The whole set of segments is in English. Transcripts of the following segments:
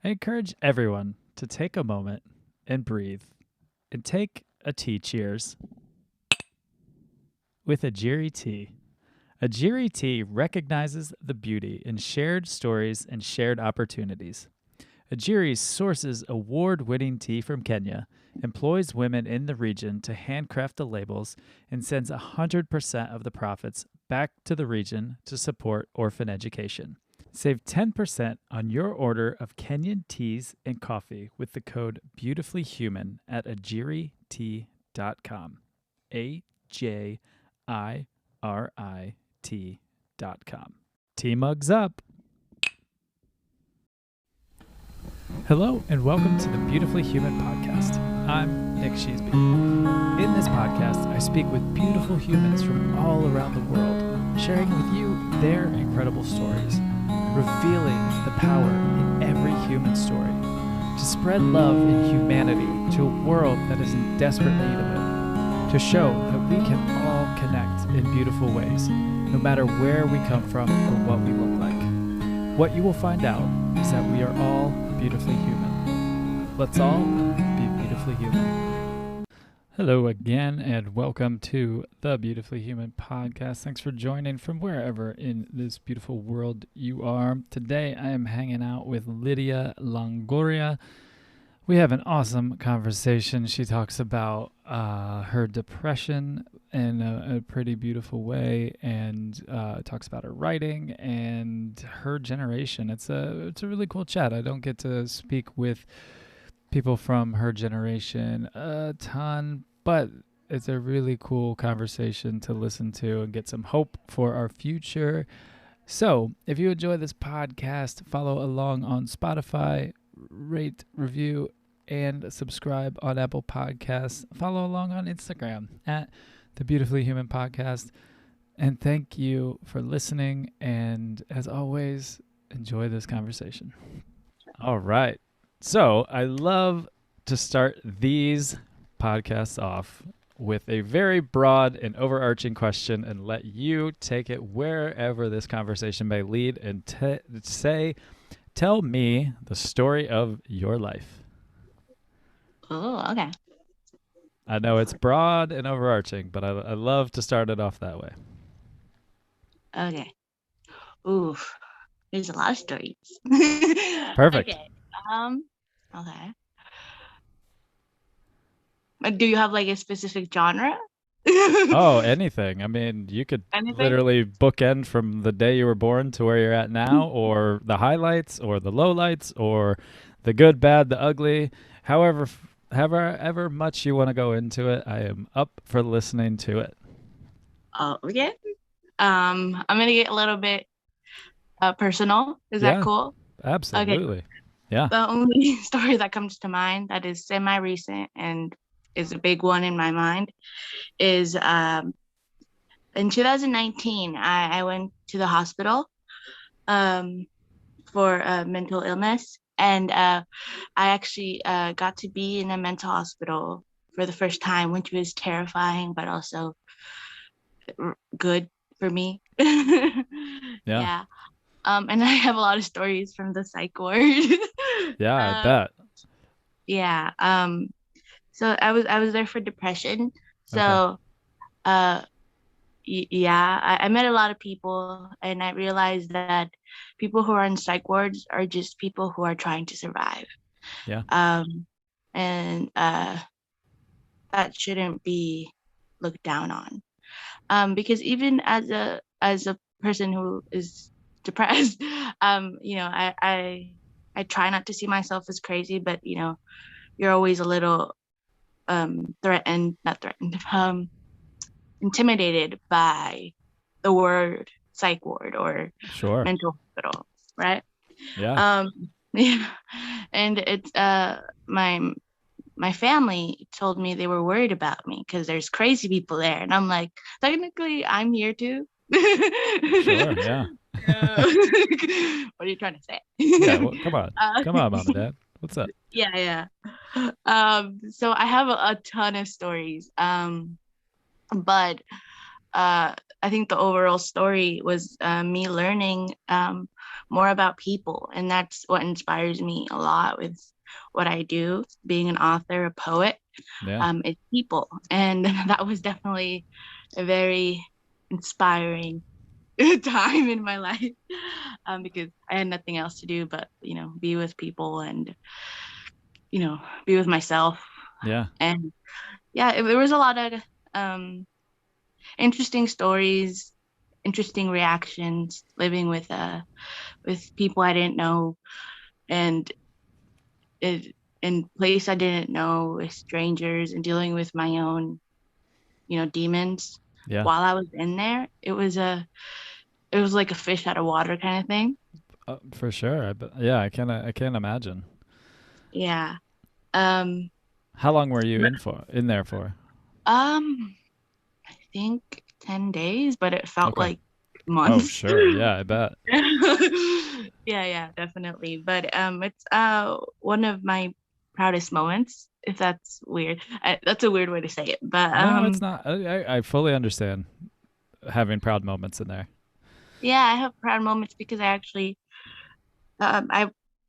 I encourage everyone to take a moment and breathe and take a tea cheers with a Jiri tea. A Jiri tea recognizes the beauty in shared stories and shared opportunities. Ajiri sources award-winning tea from Kenya, employs women in the region to handcraft the labels, and sends 100% of the profits back to the region to support orphan education. Save 10% on your order of Kenyan teas and coffee with the code BeautifullyHuman at ajiritea.com. AJIRIT.com. Tea mugs up. Hello and welcome to the Beautifully Human podcast. I'm Nick Sheesby. In this podcast, I speak with beautiful humans from all around the world, sharing with you their incredible stories, revealing the power in every human story, to spread love and humanity to a world that is in desperate need of it, to show that we can all connect in beautiful ways, no matter where we come from or what we look like. What you will find out is that we are all beautifully human. Let's all be beautifully human. Hello again, and welcome to the Beautifully Human podcast. Thanks for joining from wherever in this beautiful world you are. Today, I am hanging out with Lidia Longorio. We have an awesome conversation. She talks about her depression in a pretty beautiful way, and talks about her writing and her generation. It's a really cool chat. I don't get to speak with people from her generation a ton, but it's a really cool conversation to listen to and get some hope for our future. So if you enjoy this podcast, follow along on Spotify, rate, review, and subscribe on Apple Podcasts. Follow along on Instagram at The Beautifully Human Podcast. And thank you for listening. And as always, enjoy this conversation. All right. So I love to start these podcasts off with a very broad and overarching question and let you take it wherever this conversation may lead and tell me the story of your life. Oh, okay. I know it's broad and overarching, but I love to start it off that way. Okay. Oof. There's a lot of stories. Perfect. Okay. Okay. Do you have like a specific genre? Oh, anything. I mean, you could literally bookend from the day you were born to where you're at now, or the highlights, or the lowlights, or the good, bad, the ugly. However much you want to go into it, I am up for listening to it. Oh, okay. I'm gonna get a little bit personal. Is that cool? Absolutely. Okay. Yeah. The only story that comes to mind that is semi-recent and is a big one in my mind is in 2019, I went to the hospital for mental illness. And I actually got to be in a mental hospital for the first time, which was terrifying, but also good for me. Yeah. And I have a lot of stories from the psych ward. Yeah, I bet. Yeah. So I was there for depression. So I met a lot of people, and I realized that people who are in psych wards are just people who are trying to survive. Yeah. And that shouldn't be looked down on. Because even as a person who is depressed, I try not to see myself as crazy, but you're always a little intimidated by the word psych ward or mental hospital, right? Yeah. Yeah. And it's my family told me they were worried about me because there's crazy people there, and I'm like, technically I'm here too. Sure. Yeah. What are you trying to say? Yeah. Well, come on, mom and dad. What's up? Yeah. So I have a ton of stories. But I think the overall story was me learning more about people. And that's what inspires me a lot with what I do, being an author, a poet. Yeah. It's people. And that was definitely a very inspiring time in my life, because I had nothing else to do but, be with people and, be with myself. Yeah. And yeah, there was a lot of um, interesting stories, interesting reactions, living with people I didn't know, and it, in place I didn't know, with strangers, and dealing with my own, demons. Yeah. While I was in there, it was like a fish out of water kind of thing. For sure. Yeah, I can't imagine. Yeah. Um, How long were you but, in there for? I think 10 days, but it felt Okay. like Oh, months. sure. Yeah, I bet. Yeah, yeah, definitely. But it's one of my proudest moments, if that's weird. That's a weird way to say it, but No, it's not. I fully understand having proud moments in there. yeah, I have proud moments because I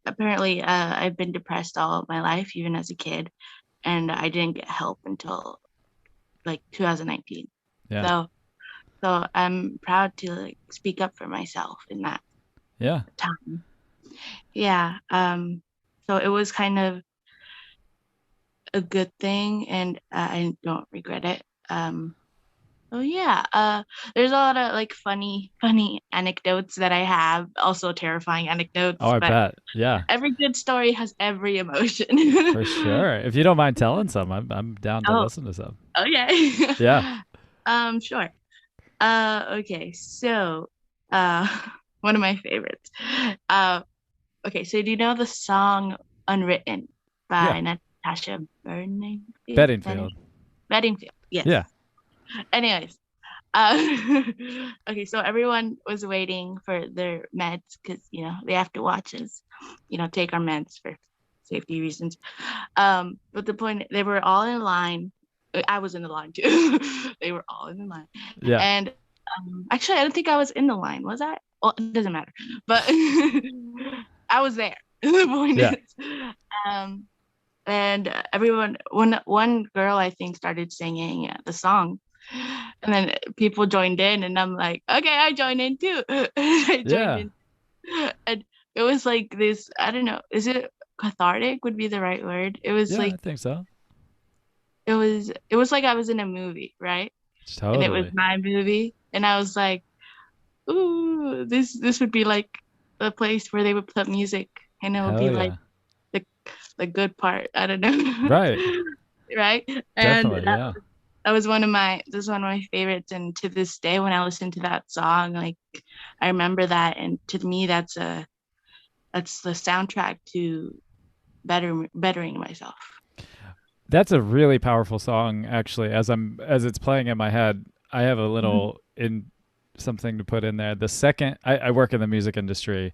apparently I've been depressed all of my life, even as a kid, and I didn't get help until like 2019. Yeah. So so I'm proud to like speak up for myself in that Yeah. time. Yeah. So it was kind of a good thing, and I don't regret it. Oh yeah, there's a lot of like funny anecdotes that I have, also terrifying Oh, anecdotes, I but bet. Yeah. every good story has every emotion. For sure. If you don't mind telling some, I'm down to Oh, listen to some. okay. Yeah. Sure. Okay, so one of my favorites. Uh, okay, so do you know the song Unwritten Yeah. by Natasha Berningfield? Bedingfield. Bedingfield, yes. Yeah. Anyways, okay, so everyone was waiting for their meds because, they have to watch us, take our meds for safety reasons. But the point, they were all in line. I was in the line too. They were all in the line. Yeah. And actually, I don't think I was in the line. Was I? Well, it doesn't matter. But I was there. The point Yeah. is, um, and everyone, one girl I think started singing the song, and then people joined in, and I'm like, okay, I joined in too. I joined Yeah. in, and it was like this. I don't know. Is it cathartic? Would be the right word. It was Yeah, like I think so. it was like I was in a movie, right? And it was Totally. my movie, and I was like, ooh, this would be like the place where they would put music, and it would Hell be like yeah. the the good part. I don't know. Right. Right? And Definitely. Yeah. that was this is one of my favorites. And to this day, when I listen to that song, like I remember that, and to me, that's the soundtrack to bettering myself. That's a really powerful song actually. As it's playing in my head, I have a Mhm. little in something to put in there. The second I work in the music industry,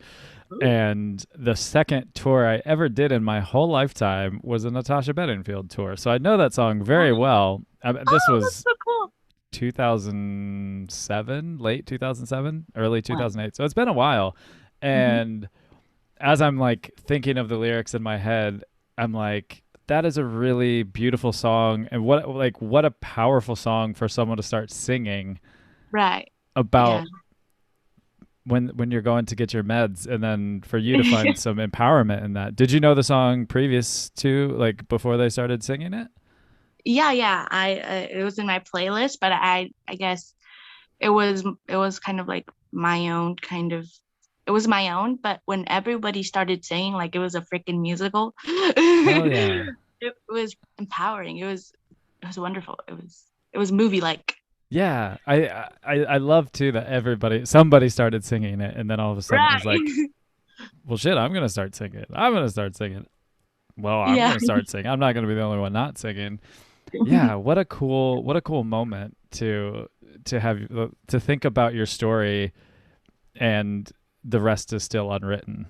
Ooh. and the second tour I ever did in my whole lifetime was a Natasha Bedingfield tour. So I know that song very Oh, well. This oh, that's was so cool. 2007, late 2007, early Wow. 2008. So it's been a while. Hmm. And as I'm like thinking of the lyrics in my head, I'm like, that is a really beautiful song. And what a powerful song for someone to start singing Right. Yeah. about when you're going to get your meds, and then for you to find some empowerment in that. Did you know the song previous to, like, before they started singing it? Yeah, yeah. It was in my playlist, but I guess it was kind of like my own kind of it was my own, but when everybody started singing like it was a freaking musical, Hell yeah. it was empowering. It was wonderful. It was movie like. Yeah, I love too that somebody started singing it, and then all of a sudden it was like, Right. well, shit, I'm gonna start singing. I'm gonna start singing. Well, I'm Yeah. gonna start singing. I'm not gonna be the only one not singing. Yeah, what a cool moment to have to think about your story, and the rest is still unwritten.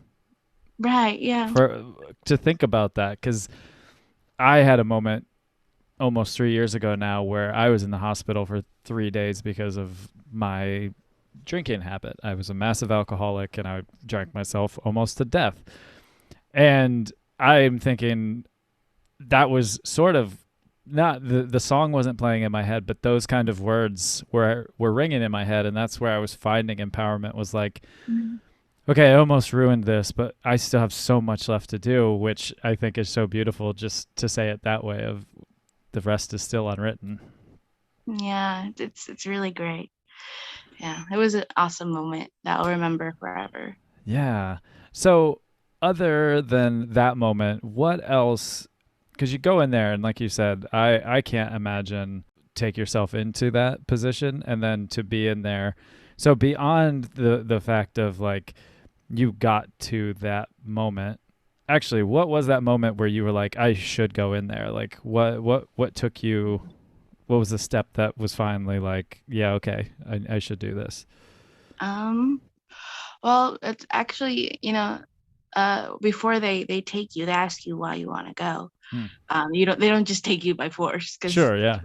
Right. Yeah. For to think about that, because I had a moment almost 3 years ago now where I was in the hospital for 3 days because of my drinking habit. I was a massive alcoholic and I drank myself almost to death. And I'm thinking that was sort of not the song wasn't playing in my head, but those kind of words were ringing in my head, and that's where I was finding empowerment. Was like, Mhm. okay, I almost ruined this, but I still have so much left to do, which I think is so beautiful. Just to say it that way, of the rest is still unwritten. Yeah, it's really great. Yeah, it was an awesome moment that I'll remember forever. Yeah. So, other than that moment, what else? Because you go in there, and like you said, I can't imagine take yourself into that position and then to be in there. So beyond the fact of like you got to that moment, actually, what was that moment where you were like, I should go in there? Like, what took you? What was the step that was finally like, yeah, okay, I should do this? Um, well, it's actually, before they take you, they ask you why you want to go. Hmm. They don't just take you by force because Sure, yeah.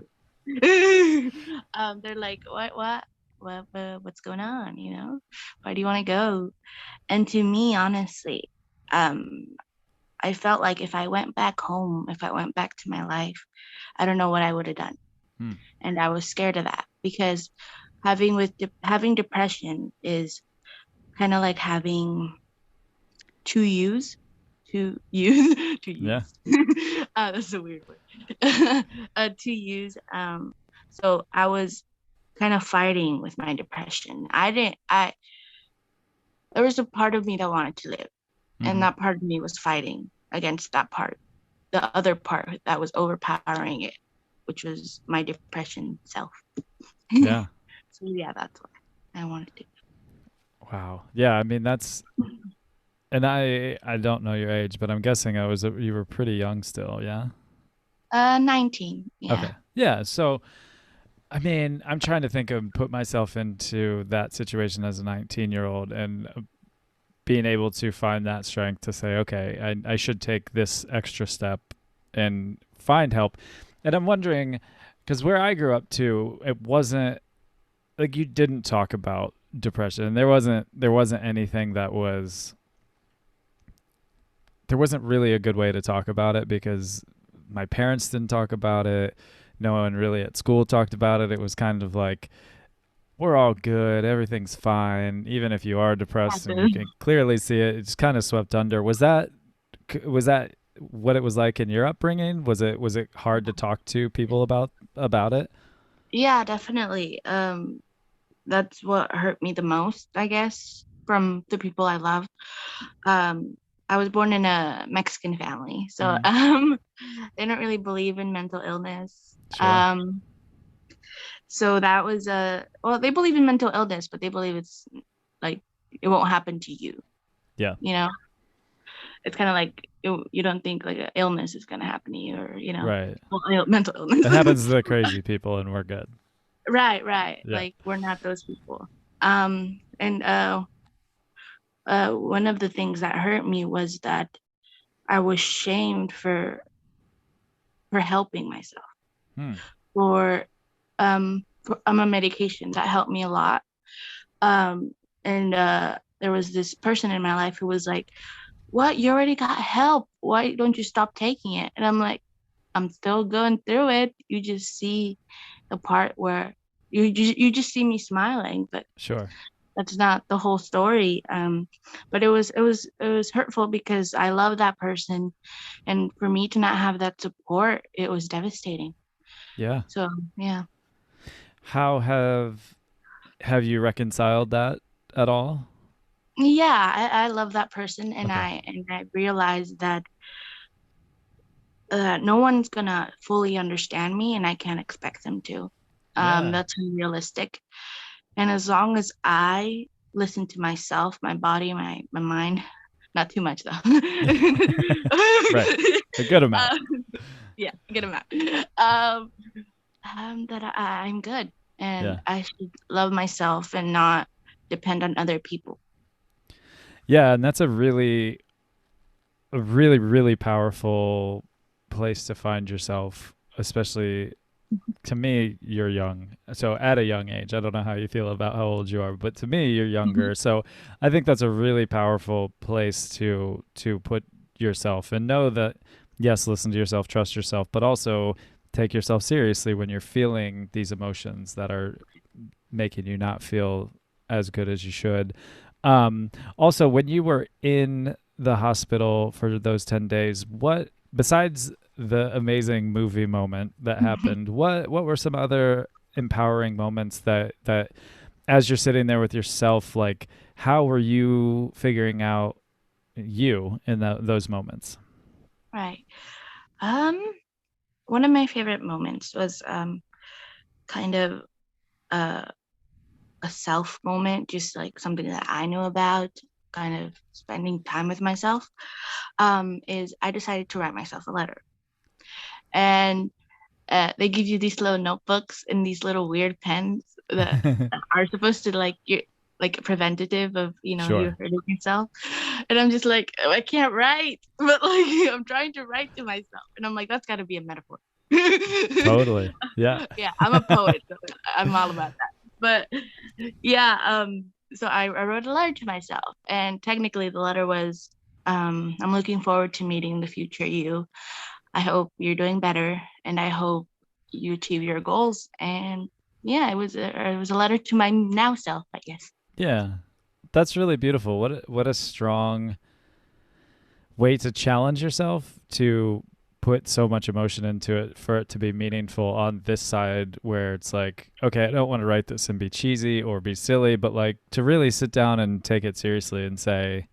they're like, what's going on? Why do you want to go? And to me, honestly, um, I felt like if I went back home, if I went back to my life, I don't know what I would have done, Hmm. and I was scared of that because having depression is kind of like having two U's, two U's, two Yeah. U's. That's a weird word. Two U's. So I was kind of fighting with my depression. There was a part of me that wanted to live, and Mm-hmm. that part of me was fighting against that part, the other part that was overpowering it, which was my depression self. Yeah. So yeah, that's what I wanted to. Wow. Yeah. I mean, that's, and I don't know your age, but I'm guessing you were pretty young still. Yeah. 19. Yeah. Okay. Yeah. So, I mean, I'm trying to think of put myself into that situation as a 19-year-old and being able to find that strength to say, okay, I should take this extra step and find help. And I'm wondering, because where I grew up too, it wasn't like you didn't talk about depression. There wasn't anything that was there wasn't really a good way to talk about it because my parents didn't talk about it. No one really at school talked about it. It was kind of like we're all good, everything's fine, even if you are depressed and you can clearly see it. It's kind of swept under. Was that what it was like in your upbringing? Was it hard to talk to people about it? Yeah, definitely. That's what hurt me the most, I guess, from the people I love. Um, I was born in a Mexican family, so Mm, they don't really believe in mental illness. sure. So that was well, they believe in mental illness, but they believe it's like it won't happen to you. Yeah. You know, it's kind of like you don't think like an illness is gonna happen to you, or Right. mental illness. It happens to the crazy people, and we're good. Right, right. Yeah. Like we're not those people. And one of the things that hurt me was that I was shamed for helping myself Hmm. for I'm a medication that helped me a lot. And there was this person in my life who was like, "What? You already got help. Why don't you stop taking it?" And I'm like, "I'm still going through it. You just see the part where you just see me smiling, but Sure. that's not the whole story." But it was hurtful because I love that person, and for me to not have that support, it was devastating. Yeah. So yeah. How have you reconciled that at all? Yeah, I love that person, and Okay. I realized that no one's gonna fully understand me, and I can't expect them to. Yeah. That's unrealistic. And as long as I listen to myself, my body, my mind, not too much though. Right. A good amount. um, yeah, good amount. That I'm good, and Yeah. I should love myself and not depend on other people. Yeah, and that's a really powerful place to find yourself, especially to me, you're young. So at a young age, I don't know how you feel about how old you are, but to me, you're younger. So I think that's a really powerful place to put yourself and know that yes, listen to yourself, trust yourself, but also take yourself seriously when you're feeling these emotions that are making you not feel as good as you should. Also, when you were in the hospital for those 10 days, what, besides the amazing movie moment that happened, what were some other empowering moments that as you're sitting there with yourself, like how were you figuring out you in those moments? Right. Um, One of my favorite moments was kind of uh, a self moment, just like something that I know about, kind of spending time with myself. Is I decided to write myself a letter, and they give you these little notebooks and these little weird pens that are supposed to like you like preventative of you Sure. hurting yourself. And I'm just like, "Oh, I can't write," but like I'm trying to write to myself, and I'm like, that's got to be a metaphor. Totally. Yeah. Yeah, I'm a poet, so I'm all about that. But yeah, so I wrote a letter to myself, and technically the letter was, I'm looking forward to meeting the future you. I hope you're doing better, and I hope you achieve your goals. And yeah, it was a letter to my now self, I guess. Yeah. That's really beautiful. What a strong way to challenge yourself to put so much emotion into it for it to be meaningful on this side where it's like, okay, I don't want to write this and be cheesy or be silly, but like to really sit down and take it seriously and say,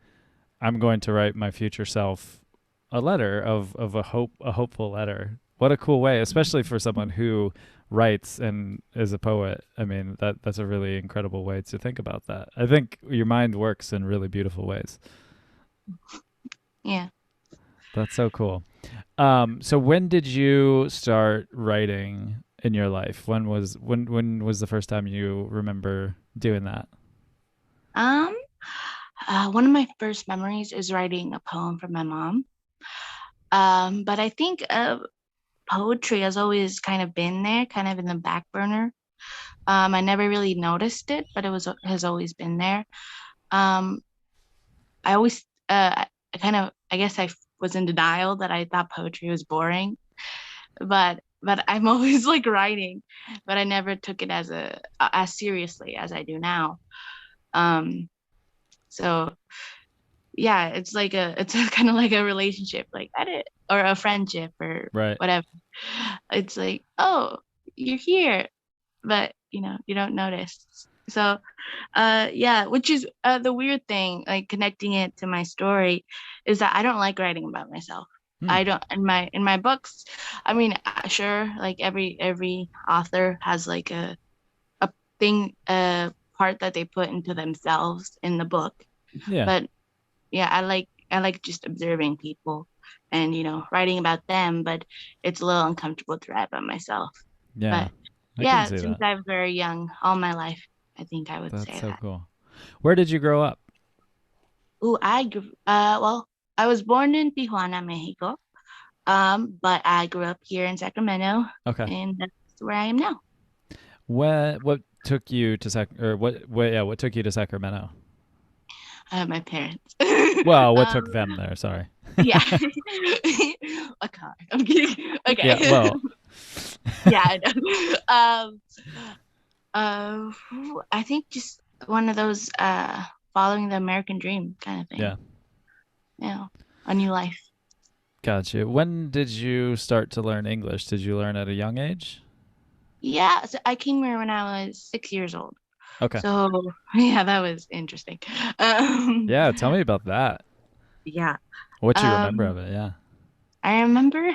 I'm going to write my future self a letter of a hopeful letter. What a cool way, especially for someone who writes and is a poet. I mean, that's a really incredible way to think about that. I think your mind works in really beautiful ways. Yeah. That's so cool. So when did you start writing in your life? When was the first time you remember doing that? Um, One of my first memories is writing a poem for my mom. But I think poetry has always kind of been there, kind of in the back burner. I never really noticed it, but it was has always been there. Um, I always, I kind of, I guess was in denial that I thought poetry was boring, but I'm always like writing, but I never took it as seriously as I do now. Um, so yeah, it's kind of like a relationship, like that, or a friendship or Right. whatever. It's like, oh, you're here, but you don't notice. So yeah, which is the weird thing, like connecting it to my story, is that I don't like writing about myself. Hmm. I don't in my books. I mean, sure, like every author has like a thing, a part that they put into themselves in the book. Yeah. But yeah, I like just observing people and writing about them, but it's a little uncomfortable to write about myself. Yeah. But I can yeah, see since that. I was very young, all my life, I think I would That's say so that. cool. Where did you grow up? Ooh, well, I was born in Tijuana, Mexico. But I grew up here in Sacramento, Okay. and that's where I am now. What took you to what took you to Sacramento? My parents. Well, what um, took them there? Sorry. yeah, a car. I'm kidding. Yeah, Okay. well, Yeah, I know. Uh, I think just one of those following the American dream kind of thing. yeah. You know, a new life. Gotcha. When did you start to learn English? Did you learn at a young age? Yeah, so I came here when I was 6 years old. Okay. So yeah, that was interesting. Um, Yeah, tell me about that. yeah. What you remember Um, of it, yeah. I remember,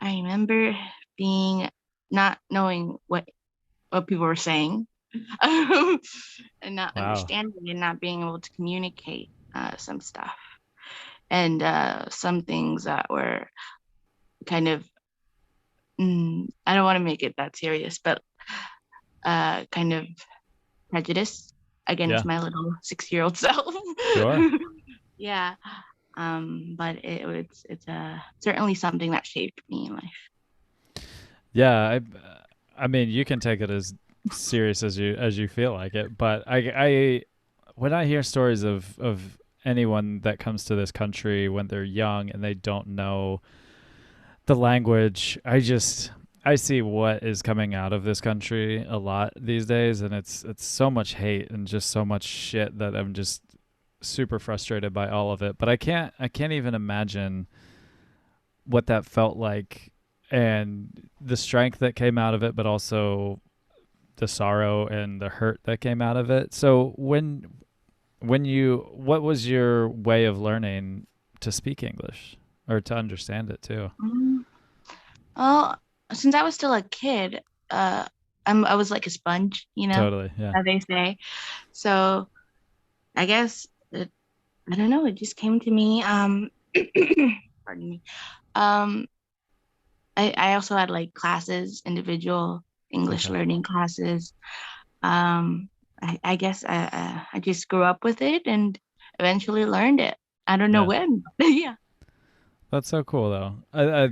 I remember being not knowing what people were saying, um, and not Wow. understanding and not being able to communicate some stuff, and some things that were kind of, I don't want to make it that serious, but kind of prejudice against Yeah, my little 6-year-old self. sure. Yeah. But it's certainly something that shaped me in life. Yeah, I mean, you can take it as serious as you feel like it, but I when I hear stories of anyone that comes to this country when they're young and they don't know the language, I see what is coming out of this country a lot these days, and it's so much hate and just so much shit that I'm just super frustrated by all of it. But I can't even imagine what that felt like and the strength that came out of it, but also the sorrow and the hurt that came out of it. So when you what was your way of learning to speak English or to understand it too? Mm, Well, since I was still a kid, uh, I was like a sponge, Totally, yeah. as they say. So I guess I don't know. It just came to me. Pardon me. Um, I also had like classes, individual English Okay. learning classes. Um, I guess I just grew up with it and eventually learned it. I don't know Yeah. when. Yeah. That's so cool though.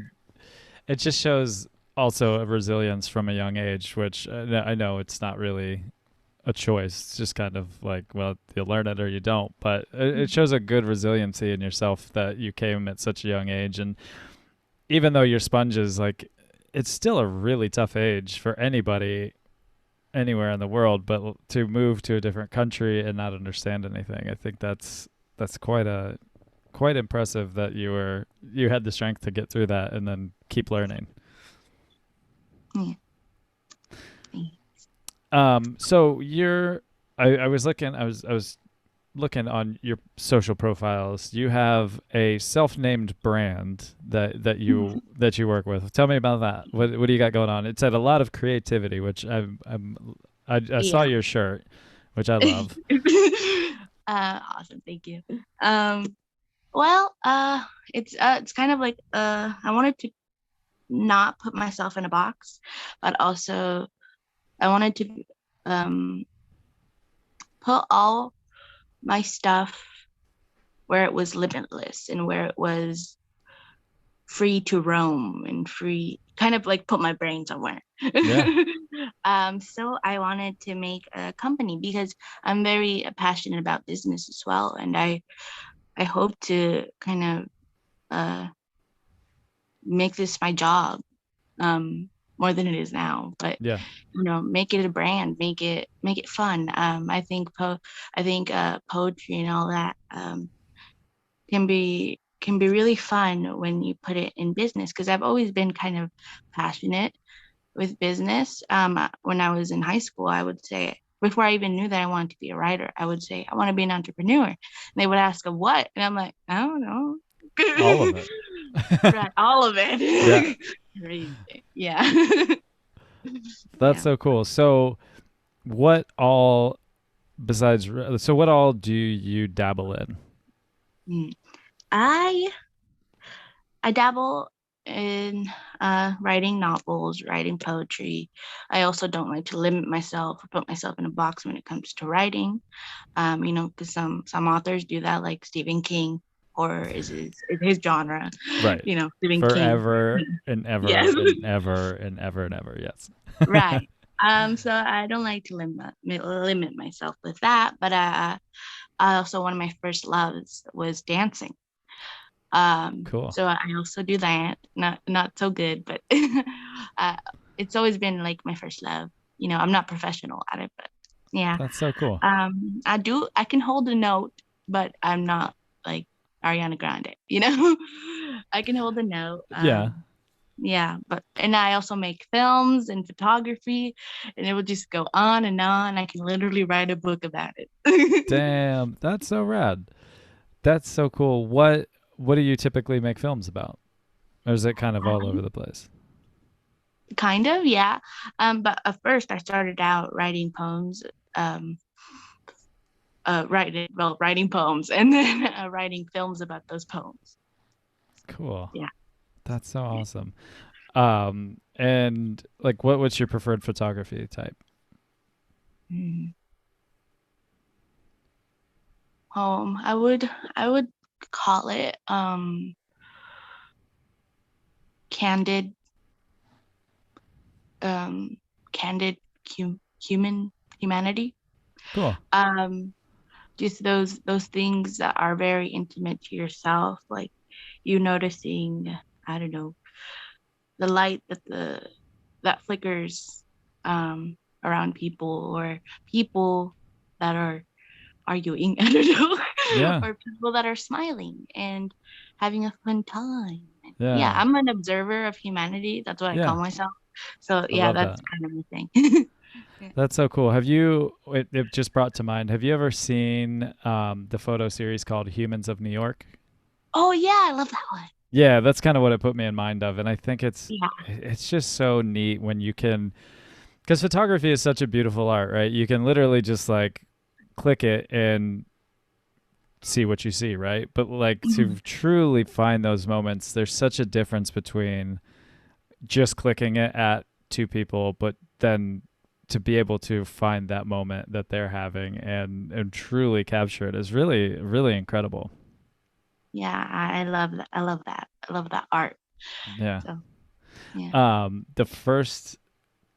It just shows also a resilience from a young age, which I know it's not really a choice. It's just kind of like, well, you learn it or you don't. But it shows a good resiliency in yourself that you came at such a young age. And even though you're sponges, like, it's still a really tough age for anybody anywhere in the world. But to move to a different country and not understand anything, I think that's quite impressive that you had the strength to get through that and then keep learning. Yeah. So you're I was looking I was looking on your social profiles. You have a self-named brand that you work with. Tell me about that. What do you got going on? It said a lot of creativity, which I saw Yeah. your shirt, which I love. Awesome. Thank you. Um, well, it's kind of like I wanted to not put myself in a box, but also I wanted to um put all my stuff where it was limitless and where it was free to roam and free, kind of like put my brain somewhere. Yeah. So I wanted to make a company because I'm very passionate about business as well, and I hope to kind of uh, make this my job more than it is now. But Yeah. make it a brand, make it fun. I think poetry and all that can be really fun when you put it in business because I've always been kind of passionate with business. When I was in high school, I would say, before I even knew that I wanted to be a writer, I would say, I want to be an entrepreneur. And they would ask, of what? And I'm like, I don't know. All of it. Right, all of Yeah. it. Crazy. Yeah. That's Yeah. so cool. So what all so what all do you dabble in? Mm. I I dabble in writing novels, writing poetry. I also don't like to limit myself or put myself in a box when it comes to writing. Because some authors do that, like Stephen King, horror is his genre. Right. Stephen King. Forever and ever Yes, and ever and ever and ever. Yes. right. So I don't like to limit myself with that, but I also one of my first loves was dancing. Cool. So I also do that. Not so good, but uh, it's always been like my first love. I'm not professional at it, but yeah. That's so cool. I can hold a note, but I'm not like Ariana Grande, you know? I can hold a note. Yeah. Yeah, and I also make films and photography, and it will just go on and on. I can literally write a book about it. Damn. That's so rad. That's so cool. What do you typically make films about? Or is it kind of all over the place? Kind of, yeah. But at first I started out writing poems, um, writing poems, and then writing films about those poems. Cool. Yeah. That's so awesome. And like what's your preferred photography type? Mm. I would call it candid um, candid humanity. Cool. Um, just those things that are very intimate to yourself, like you noticing, I don't know, the light that flickers around people, or people that are arguing, I don't know, Yeah. or people that are smiling and having a fun time. Yeah, Yeah. I'm an observer of humanity. That's what I call Yeah. myself. So I yeah, love that's that. kind of the thing. Yeah. That's so cool. It just brought to mind, have you ever seen the photo series called Humans of New York? Oh yeah, I love that one. Yeah, that's kind of what it put me in mind of. And I think Yeah. it's just so neat when you can, because photography is such a beautiful art, right? You can literally just like click it and see what you see, right? But like to Mhm. truly find those moments, there's such a difference between just clicking it at two people, but then to be able to find that moment that they're having and truly capture it is really really incredible. Yeah, I love that. I love that. I love that art. Yeah. So yeah. The first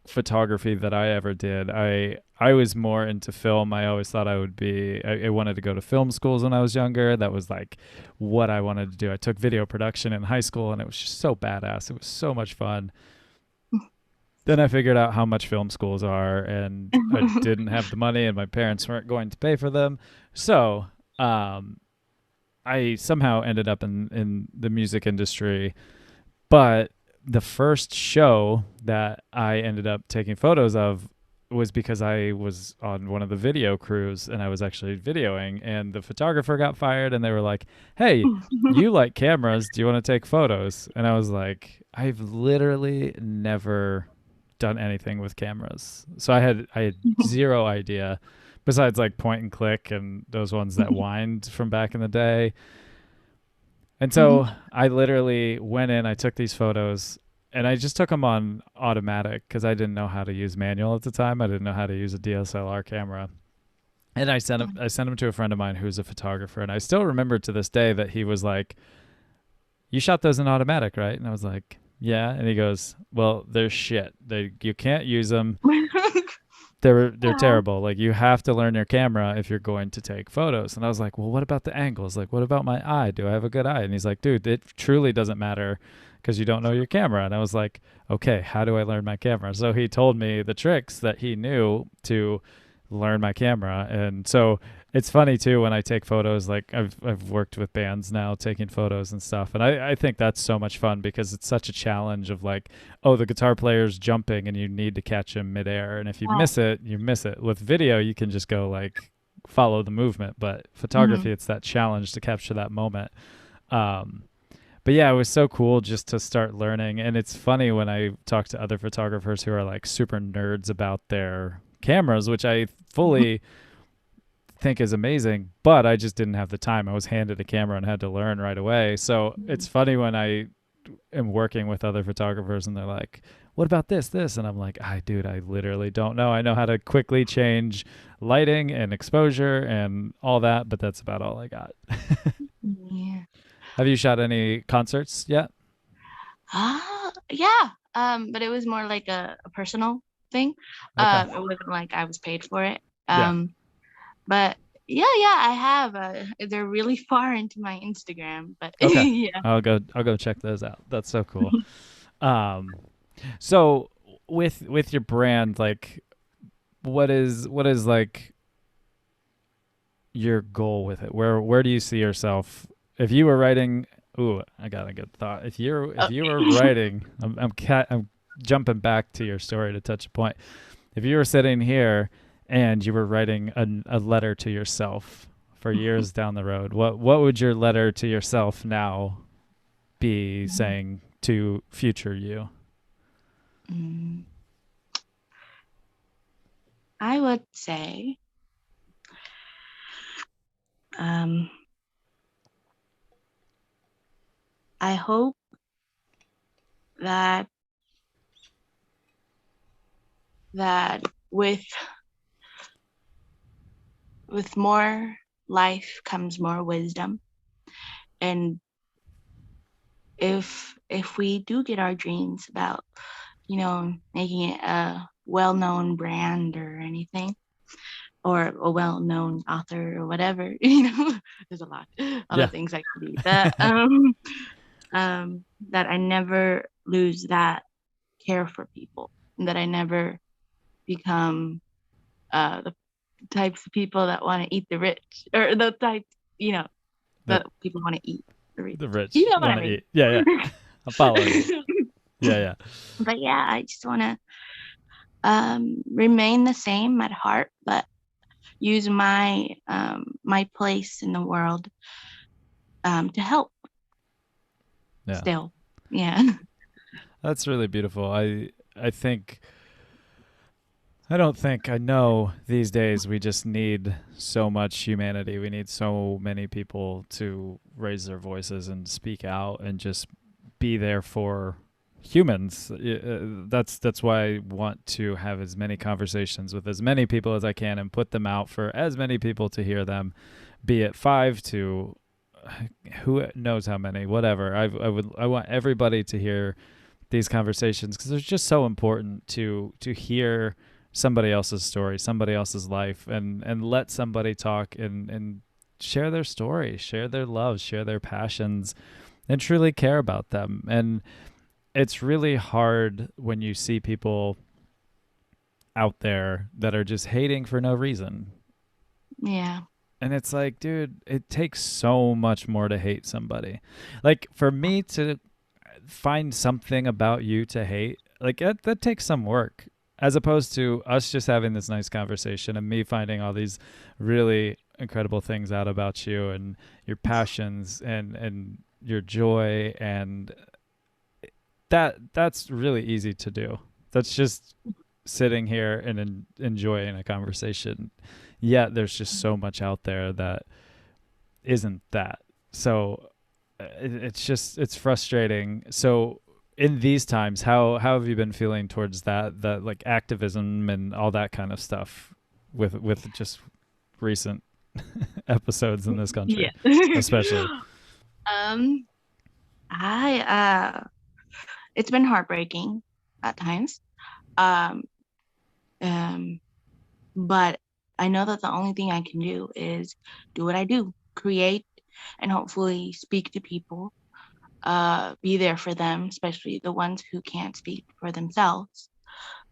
photography that I ever did, I was more into film. I always thought I would be. I wanted to go to film schools when I was younger. That was like what I wanted to do. I took video production in high school, and it was just so badass. It was so much fun. Then I figured out how much film schools are, and I didn't have the money, and my parents weren't going to pay for them. So um, I somehow ended up in the music industry. But the first show that I ended up taking photos of was because I was on one of the video crews and I was actually videoing, and the photographer got fired, and they were like, "Hey, you like cameras? Do you want to take photos?" And I was like, "I've literally never done anything with cameras." So I had zero idea besides like point and click and those ones that wind from back in the day. And Mhm. so I literally went in, I took these photos, and I just took them on automatic because I didn't know how to use manual at the time. I didn't know how to use a DSLR camera. And I sent them to a friend of mine who's a photographer, and I still remember to this day that he was like, "You shot those in automatic, right?" And I was like, "Yeah." And he goes, "Well, they're shit. You can't use them. They're Aw. terrible. Like you have to learn your camera if you're going to take photos." And I was like, "Well, what about the angles? Like what about my eye? Do I have a good eye?" And he's like, "Dude, it truly doesn't matter because you don't know your camera." And I was like, "Okay, how do I learn my camera?" So he told me the tricks that he knew to learn my camera. And so it's funny too when I take photos, like I've worked with bands now taking photos and stuff. And I think that's so much fun because it's such a challenge of like, oh, the guitar player's jumping and you need to catch him midair. And if you Yeah. miss it, you miss it. With video, you can just go like follow the movement. But photography, Mhm. it's that challenge to capture that moment. Um, but yeah, it was so cool just to start learning. And it's funny when I talk to other photographers who are like super nerds about their cameras, which I fully think is amazing, but I just didn't have the time. I was handed a camera and had to learn right away. So it's funny when I am working with other photographers and they're like, "What about this?" And I'm like, dude, I literally don't know. I know how to quickly change lighting and exposure and all that, but that's about all I got." Yeah. Have you shot any concerts yet? Yeah. But it was more like a personal thing. Okay. It wasn't like I was paid for it. Yeah. But yeah, I have. They're really far into my Instagram, but Okay. yeah. I'll go check those out. That's so cool. Um so with your brand, like what is like your goal with it? Where do you see yourself if you were writing? Ooh, I got a good thought. If Oh. you were writing, I'm jumping back to your story to touch a point. If you were sitting here and you were writing a letter to yourself for years down the road, what would your letter to yourself now be saying to future you? Mm, I would say, um, I hope that that with more life comes more wisdom, and if we do get our dreams about making it a well-known brand or anything, or a well-known author or whatever. There's a lot Yeah. of things I could be. That I never lose that care for people, and that I never become the types of people that want to eat the rich, or the type, you know, that that people want to eat the rich. the You rich know what I want to mean? eat. Yeah, yeah. I'm following you. Yeah, yeah. But yeah, I just want to remain the same at heart, but use my place in the world to help Yeah. still. Yeah. That's really beautiful. I think I don't think I know these days we just need so much humanity. We need so many people to raise their voices and speak out and just be there for humans. That's why I want to have as many conversations with as many people as I can and put them out for as many people to hear them, be it 5 to who knows how many, whatever. I want everybody to hear these conversations because they're just so important to hear somebody else's story, somebody else's life, and let somebody talk and share their story, share their love, share their passions, and truly care about them. And it's really hard when you see people out there that are just hating for no reason. Yeah. And it's like, dude, it takes so much more to hate somebody. Like for me to find something about you to hate, like that takes some work. As opposed to us just having this nice conversation and me finding all these really incredible things out about you and your passions and your joy, and that's really easy to do. That's just sitting here and enjoying a conversation. Yet there's just so much out there that isn't that. So it's frustrating. So in these times, how have you been feeling towards that like activism and all that kind of stuff with just recent episodes in this Yeah. country, especially? um, I it's been heartbreaking at times. Um, um, but I know that the only thing I can do is do what I do, create, and hopefully speak to people, be there for them, especially the ones who can't speak for themselves.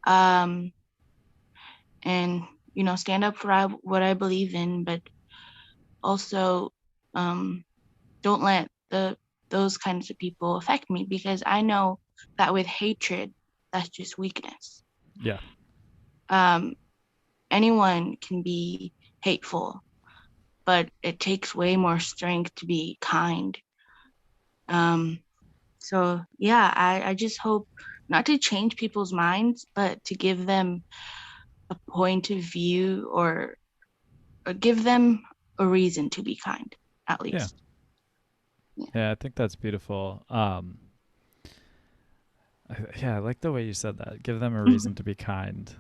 Um, and stand up for what I believe in, but also um, don't let those kinds of people affect me, because I know that with hatred, that's just weakness. Yeah. Um, anyone can be hateful, but it takes way more strength to be kind. Um, so yeah, I just hope not to change people's minds, but to give them a point of view, or give them a reason to be kind, at Yeah. least. Yeah. Yeah, I think that's beautiful. Yeah, I like the way you said that. Give them a reason to be kind.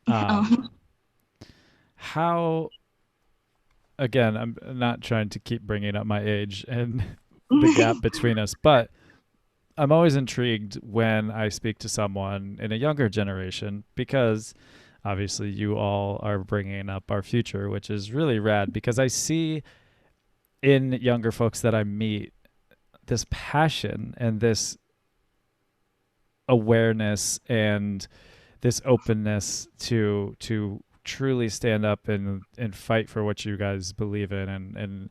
Um, um, how again, I'm not trying to keep bringing up my age and the gap between us, but I'm always intrigued when I speak to someone in a younger generation because obviously you all are bringing up our future, which is really rad because I see in younger folks that I meet this passion and this awareness and this openness to truly stand up and fight for what you guys believe in and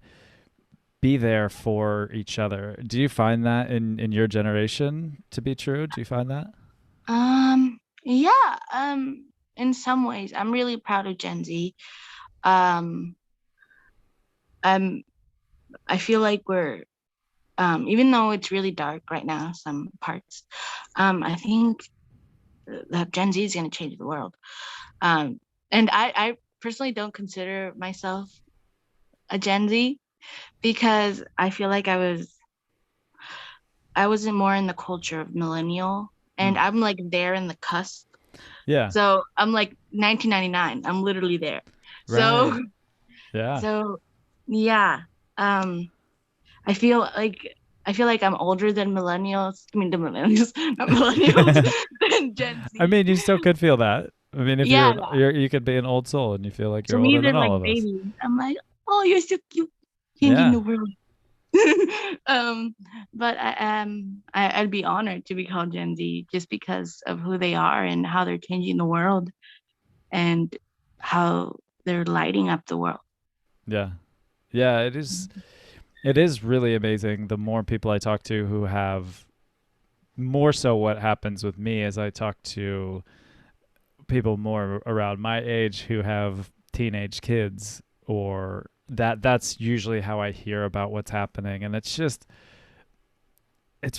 be there for each other. Do you find that in your generation to be true? Do you find that? yeah, in some ways, I'm really proud of Gen Z. Um, I'm, I feel like we're, even though it's really dark right now, some parts, I think that Gen Z is going to change the world. Um, and I personally don't consider myself a Gen Z, because I feel like I wasn't more in the culture of millennial, and Mm. I'm like there in the cusp. Yeah. So I'm like 1999. I'm literally there. Right. So Yeah. so yeah. Um, I feel like I feel like I'm older than millennials. I mean, the millennials, not millennials, than Gen I Z. mean, you still could feel that. I mean, if Yeah, you could be an old soul and you feel like to you're me, older they're than all like of us. babies. I'm like, oh, you're so cute, changing Yeah. the world. um, but I'd be honored to be called Gen Z just because of who they are and how they're changing the world and how they're lighting up the world. Yeah. Yeah, it is really amazing the more people I talk to who have more so what happens with me as I talk to people more around my age who have teenage kids or that's usually how I hear about what's happening and it's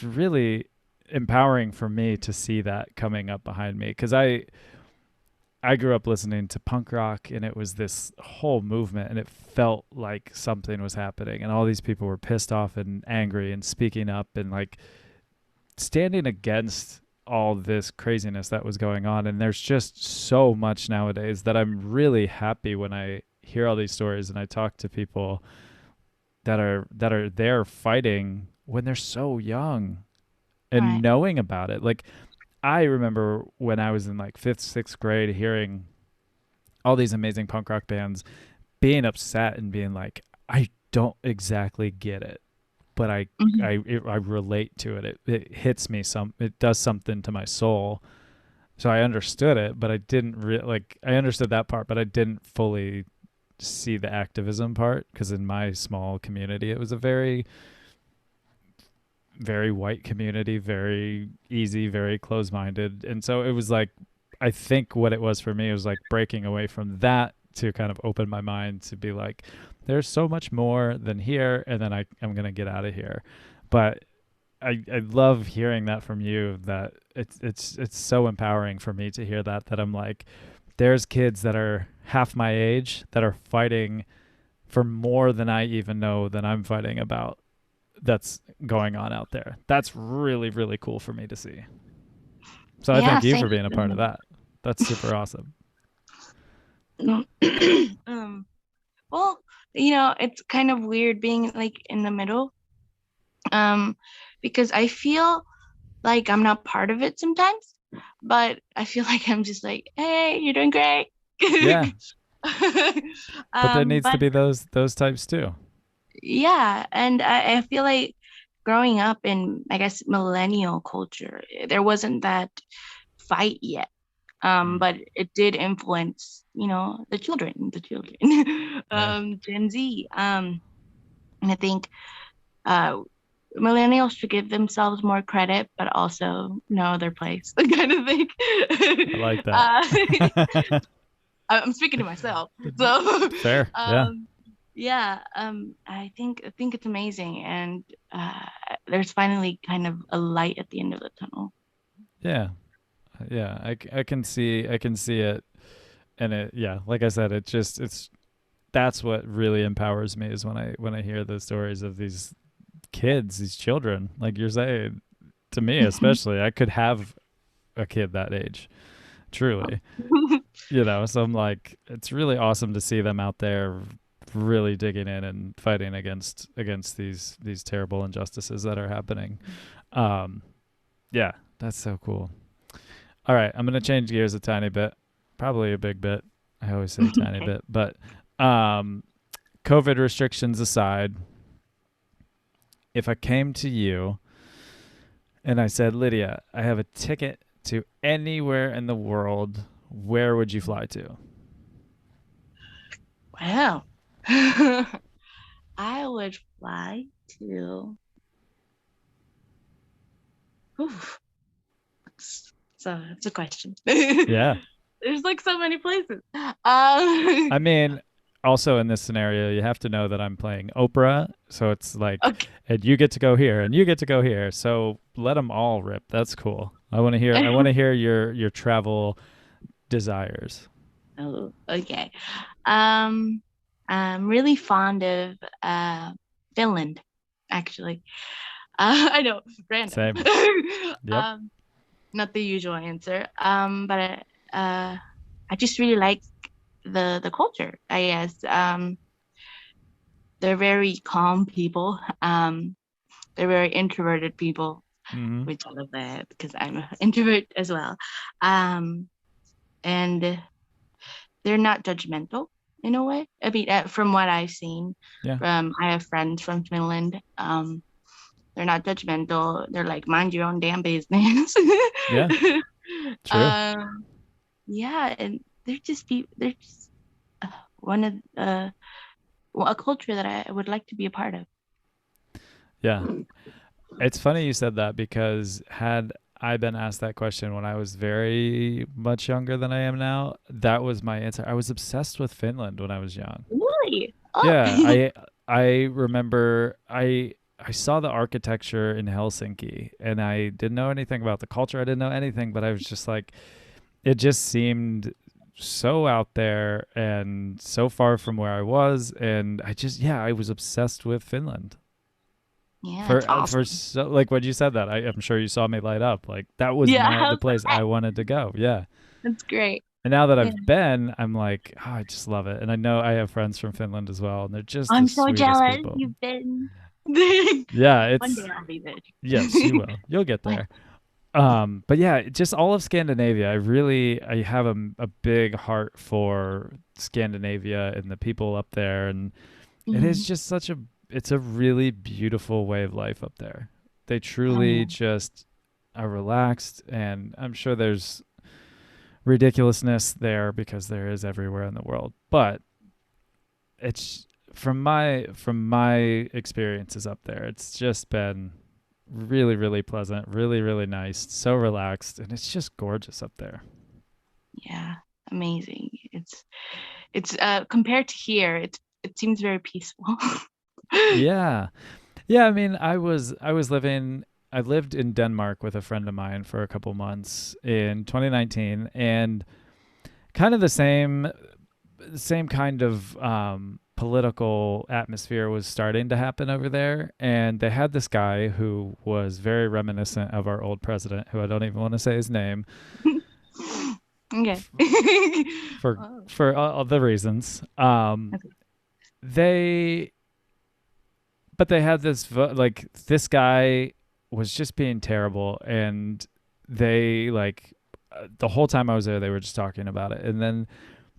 really empowering for me to see that coming up behind me cuz I grew up listening to punk rock and it was this whole movement and it felt like something was happening and all these people were pissed off and angry and speaking up and like standing against all this craziness that was going on. And there's just so much nowadays that I'm really happy when I hear all these stories and I talk to people that are there fighting when they're so young and Right. knowing about it. Like I remember when I was in like fifth, sixth grade hearing all these amazing punk rock bands being upset and being like, I don't exactly get it but Mhm. I relate to it. It hits me it does something to my soul. So I understood it, but I didn't like I understood that part, but I didn't fully see the activism part because in my small community it was a very white community, very easy, very closed-minded. And so it was like I think what it was for me was like breaking away from that to kind of open my mind to be like there's so much more than here and then I'm going to get out of here. But I love hearing that from you that it's so empowering for me to hear that I'm like there's kids that are half my age that are fighting for more than I even know that I'm fighting about that's going on out there. That's really, really cool for me to see. So I Yeah, thank you same. for being a part of that. That's super awesome. um, well, it's kind of weird being like in the middle, um, because I feel like I'm not part of it sometimes, but I feel like I'm just like, hey, you're doing great. Yeah. But there needs to But be those types too. yeah, and I feel like growing up in, I guess, millennial culture, there wasn't that fight yet. Mm. But it did influence, the children, Yeah. Gen Z. And I think uh, millennials should give themselves more credit, but also know their place, kind of thing. I like that. uh, I'm speaking to myself, so Fair. Yeah. um, yeah. I think it's amazing, and uh, there's finally kind of a light at the end of the tunnel. Yeah. Yeah. I can see it and it yeah, like I said, it's that's what really empowers me is when I hear the stories of these kids, these children, like you're saying, to me especially, I could have a kid that age, truly. So I'm like, it's really awesome to see them out there really digging in and fighting against these terrible injustices that are happening. Um, yeah, that's so cool. All right, I'm gonna change gears a tiny bit, probably a big bit. I always say tiny Okay. bit, but um, COVID restrictions aside, if I came to you and I said, Lydia, I have a ticket to anywhere in the world, where would you fly to? Wow. I would fly to. Oof, it's a question. Yeah. There's like so many places. I mean, also in this scenario, you have to know that I'm playing Oprah. So it's like, Okay. and you get to go here and you get to go here. So let them all rip. That's cool. I want to hear your travel desires. Oh, okay. Um, I'm really fond of Finland, actually. I know, random. Same. Yep. um, not the usual answer. But I just really like the culture, I guess. They're very calm people. They're very introverted people, Mm-hmm. which I love that because I'm an introvert as well. Um, and they're not judgmental in a way. I mean, from what I've seen, Yeah. I have friends from Finland. They're not judgmental. They're like, mind your own damn business. Yeah. True. um, yeah, and they're just uh, one of a culture that I would like to be a part of. Yeah. It's funny you said that because had I been asked that question when I was very much younger than I am now, that was my answer. I was obsessed with Finland when I was young. Really? Oh. Yeah, I remember I saw the architecture in Helsinki and I didn't know anything about the culture. I didn't know anything, but I was just like it just seemed so out there and so far from where I was and I just yeah, I was obsessed with Finland. Yeah, it's For awesome. so like when you said that, I'm sure you saw me light up. Like that was Yeah, the place I wanted to go. Yeah. that's great. And now that Yeah. I've been, I'm like, oh, I just love it. And I know I have friends from Finland as well, and they're just the I'm so sweetest jealous people. you've been. Yeah, One it's day I'll be there. yes, you will. You'll get Like, there. But yeah, just all of Scandinavia. I have a big heart for Scandinavia and the people up there, and it is mhm. just it's a really beautiful way of life up there. They Oh truly yeah. just are relaxed, and I'm sure there's ridiculousness there because there is everywhere in the world. But it's from my experiences up there, it's just been really really pleasant, really really nice, so relaxed, and it's just gorgeous up there. Yeah, amazing. It's compared to here, it seems very peaceful. Yeah. Yeah, I mean, I lived in Denmark with a friend of mine for a couple months in 2019 and kind of the same kind of political atmosphere was starting to happen over there. And they had this guy who was very reminiscent of our old president, who I don't even want to say his name Okay. f- for Oh, all the reasons. okay. They but they had like this guy was just being terrible, and they like the whole time I was there, they were just talking about it, and then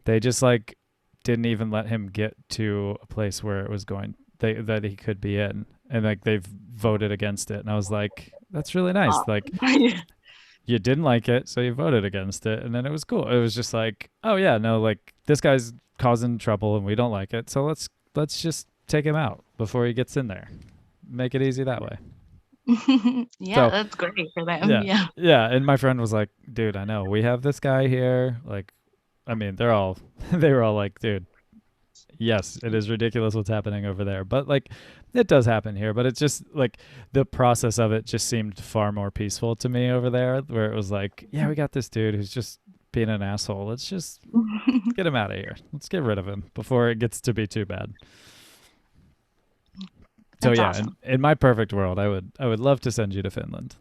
they just like didn't even let him get to a place where it was going that he could be in, and like they've voted against it, and I was like, that's really nice. Oh. Like you didn't like it, so you voted against it, and then it was cool. It was just like, oh yeah, no, like this guy's causing trouble, and we don't like it, so let's just take him out before he gets in there. Make it easy that way. Yeah, So that's great for them. yeah, Yeah. yeah. And my friend was like, dude, I know we have this guy here. Like, I mean, they're all they were all like, dude, yes, it is ridiculous what's happening over there, but like it does happen here. But it's just like the process of it just seemed far more peaceful to me over there, where it was like, yeah, we got this dude who's just being an asshole. Let's just get him out of here. Let's get rid of him before it gets to be too bad. So That's yeah, awesome. in my perfect world, I would love to send you to Finland.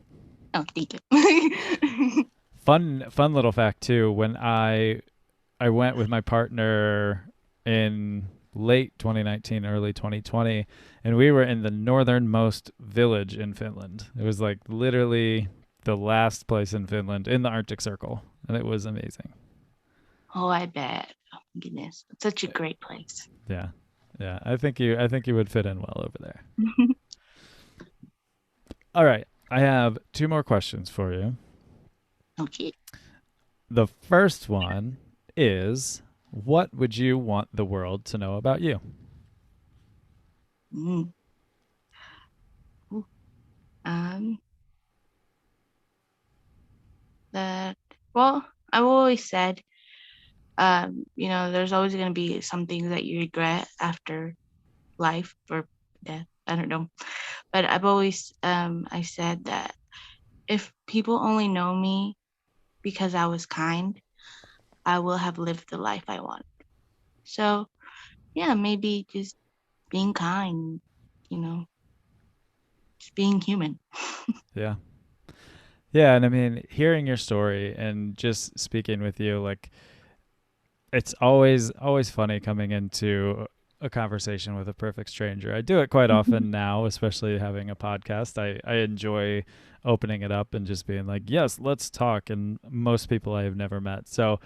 Oh, thank you. Fun little fact too. When I went with my partner in late 2019, early 2020, and we were in the northernmost village in Finland. It was like literally the last place in Finland in the Arctic Circle, and it was amazing. Oh, I bet. Oh my goodness. It's such a great place. Yeah, yeah. I think you would fit in well over there. All right, I have two more questions for you. Okay. The first one is, what would you want the world to know about you? Mm. Ooh. Um, that well, I've always said, there's always gonna be some things that you regret after life or death. I don't know. But I've always I said that if people only know me because I was kind, I will have lived the life I want. So yeah, maybe just being kind, you know, just being human. Yeah. Yeah, and I mean, hearing your story and just speaking with you, like it's always funny coming into a conversation with a perfect stranger. I do it quite often now, especially having a podcast. I enjoy opening it up and just being like, yes, let's talk. And most people I have never met. So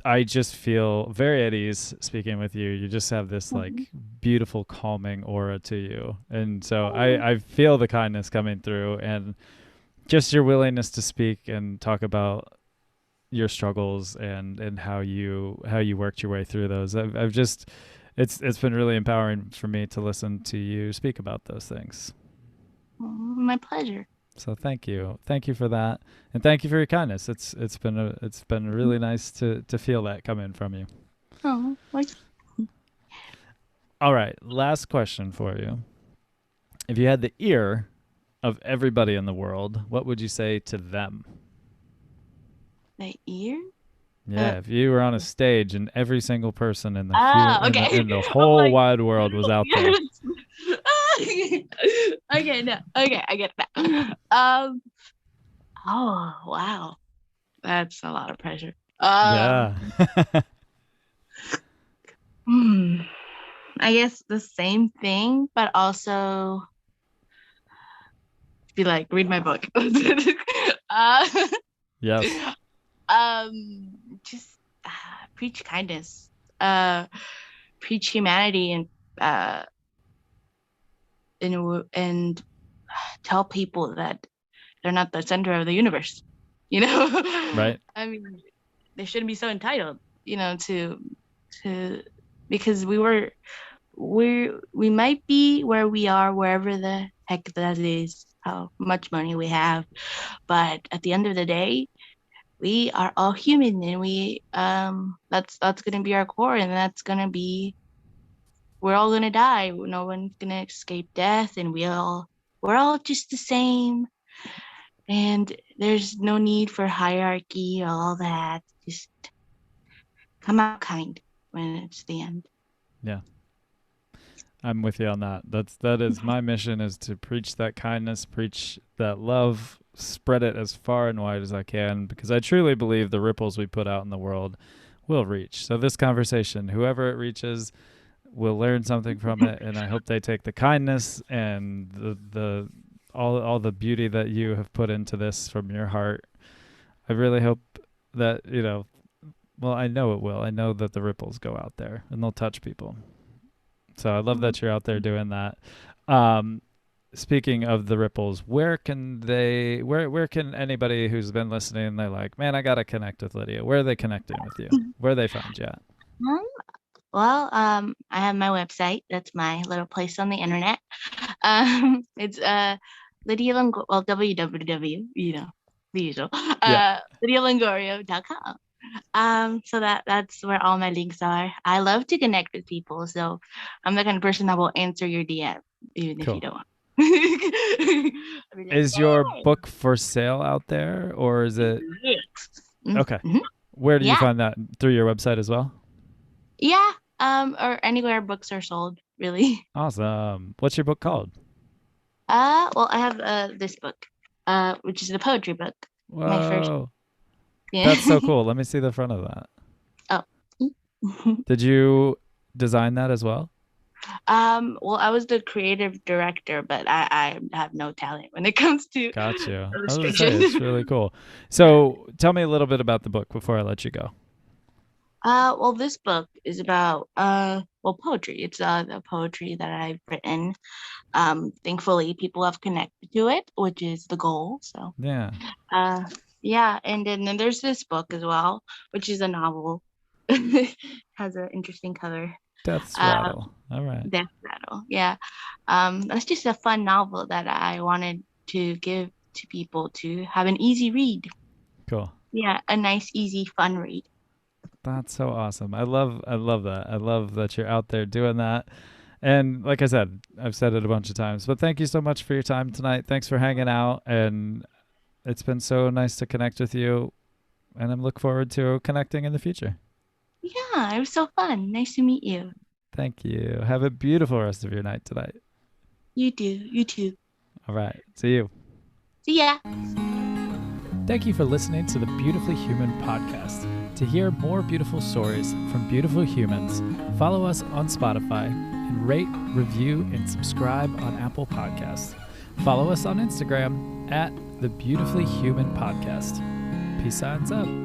I just feel very at ease speaking with you. You just have this like beautiful, calming aura to you. And so I feel the kindness coming through, and just your willingness to speak and talk about your struggles and how you worked your way through those. I've just it's been really empowering for me to listen to you speak about those things. My pleasure. So thank you for that, and thank you for your kindness. It's been really nice to feel that come in from you. Oh, All right, last question for you. If you had the ear of everybody in the world, what would you say to them? the ear? Yeah, if you were on a stage and every single person in the Okay. in the whole wide world was out there. Okay, no. Okay, I get that. Oh, wow. That's a lot of pressure. Yeah. I guess the same thing, but also be like, read my book. Yes. Just preach kindness, preach humanity, and tell people that they're not the center of the universe. Right. I mean, they shouldn't be so entitled, to because we might be where we are, wherever the heck that is, how much money we have, but at the end of the day, we are all human, and that's gonna be our core, and that's gonna be, we're all gonna die. No one's gonna escape death, and we're all just the same. And there's no need for hierarchy or all that. Just come out kind when it's the end. Yeah. I'm with you on that. That is my mission, is to preach that kindness, preach that love, spread it as far and wide as I can, because I truly believe the ripples we put out in the world will reach. So this conversation, whoever it reaches, will learn something from it, and I hope they take the kindness and the all the beauty that you have put into this from your heart. I really hope that, well, I know it will. I know that the ripples go out there and they'll touch people. So I love that you're out there doing that. Speaking of the ripples, where can anybody who's been listening, they're like, man, I got to connect with Lidia. Where are they connecting with you? Where are they find you at? Well, I have my website. That's my little place on the internet. It's Lidia Longorio, well, www, the usual, LidiaLongorio.com. So that's where all my links are. I love to connect with people, so I'm the kind of person that will answer your DM even if you don't want. Like, is your book for sale out there, or is it? Okay. Mm-hmm. Where do you find that? Through your website as well? Yeah. Or anywhere books are sold, really. Awesome. What's your book called? Well, I have this book, which is the poetry book. Whoa. My first. Yeah. That's so cool. Let me see the front of that. Oh. Did you design that as well? Well, I was the creative director, but I have no talent when it comes to Gotcha. I was gonna say, it's really cool. So tell me a little bit about the book before I let you go. Well, this book is about poetry. It's the poetry that I've written. Thankfully, people have connected to it, which is the goal. So yeah. Yeah, and then there's this book as well, which is a novel. Has an interesting cover. Death's Rattle. All right. Death Rattle. Yeah. That's just a fun novel that I wanted to give to people to have an easy read. Cool. Yeah, a nice, easy, fun read. That's so awesome. I love that. I love that you're out there doing that. And like I said, I've said it a bunch of times, but thank you so much for your time tonight. Thanks for hanging out, and it's been so nice to connect with you, and I'm looking forward to connecting in the future. Yeah, it was so fun. Nice to meet you. Thank you. Have a beautiful rest of your night tonight. You do. You too. All right. See you. See ya. Thank you for listening to the Beautifully Human podcast. To hear more beautiful stories from beautiful humans, follow us on Spotify and rate, review, and subscribe on Apple Podcasts. Follow us on Instagram at The Beautifully Human Podcast. Peace signs up.